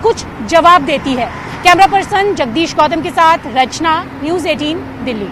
कुछ जवाब देती है। कैमरा पर्सन जगदीश गौतम के साथ रचना, न्यूज़ 18 दिल्ली।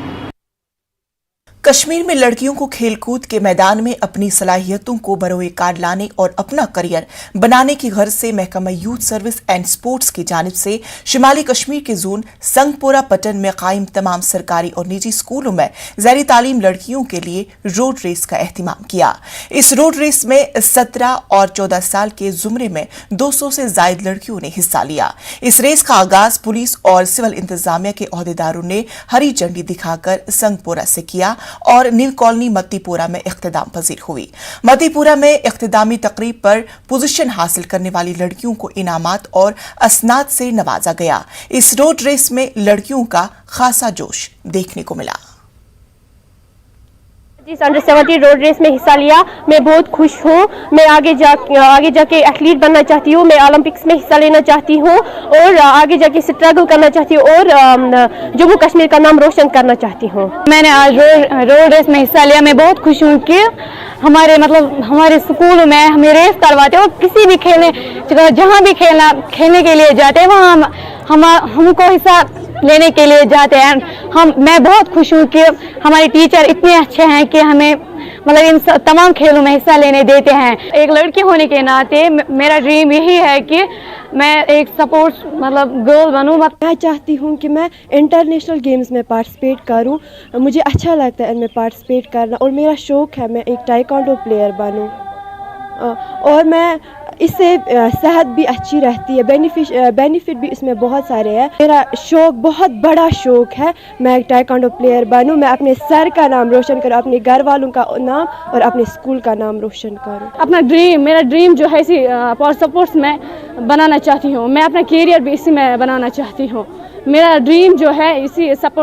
कश्मीर में लड़कियों को खेलकूद के मैदान में अपनी सलाहियतों को बरोए कार लाने और अपना करियर बनाने की गर्ज से महकमा यूथ सर्विस एंड स्पोर्ट्स की जानिब से शिमाली कश्मीर के जोन संगपोरा पटन में कायम तमाम सरकारी और निजी स्कूलों में ज़ैरी तालीम लड़कियों के लिए रोड रेस का एहतमाम किया। इस रोड रेस में 17 और 14 साल के जुमरे में 200 से जायद लड़कियों ने हिस्सा लिया। इस रेस का आगाज पुलिस और सिविल इंतजामिया के ओहदेदारों ने हरी झंडी दिखाकर संगपोरा से किया और न्यू कॉलोनी मत्तीपुरा में इख्तिताम पजीर हुई। मत्तीपुरा में इख्तितामी तकरीब पर पोजीशन हासिल करने वाली लड़कियों को इनामात और असनाद से नवाजा गया। इस रोड रेस में लड़कियों का खासा जोश देखने को मिला। अंडर 17 रोड रेस में हिस्सा लिया। मैं बहुत खुश हूँ। मैं आगे जाके एथलीट बनना चाहती हूँ। मैं ओलंपिक्स में हिस्सा लेना चाहती हूँ और आगे जाके स्ट्रगल करना चाहती हूँ और जम्मू कश्मीर का नाम रोशन करना चाहती हूँ। मैंने आज रोड रेस में हिस्सा लिया। मैं बहुत खुश हूँ कि हमारे स्कूल में हमें रेस करवाते और किसी भी जहाँ भी खेलने के लिए जाते हैं वहाँ हमको हिस्सा लेने के लिए जाते हैं। मैं बहुत खुश हूँ कि हमारे टीचर इतने अच्छे हैं कि हमें इन तमाम खेलों में हिस्सा लेने देते हैं। एक लड़की होने के नाते मेरा ड्रीम यही है कि मैं एक स्पोर्ट्स गर्ल बनूँ। मैं चाहती हूँ कि मैं इंटरनेशनल गेम्स में पार्टिसिपेट करूँ। मुझे अच्छा लगता है इनमें पार्टिसिपेट करना और मेरा शौक़ है मैं एक टाइकोंडो प्लेयर बनूँ और मैं इससे सेहत भी अच्छी रहती है। बेनिफिट भी इसमें बहुत सारे हैं। मेरा शौक़ बहुत बड़ा शौक़ है। मैं एक टाइकोंडो प्लेयर बनूं। मैं अपने सर का नाम रोशन करूं, अपने घर वालों का नाम और अपने स्कूल का नाम रोशन करूं। मेरा ड्रीम जो है इसी पावर स्पोर्ट्स में बनाना चाहती हूँ। मैं अपना कैरियर भी इसी में बनाना चाहती हूँ। मेरा ड्रीम जो है इसी स्पोर्ट्स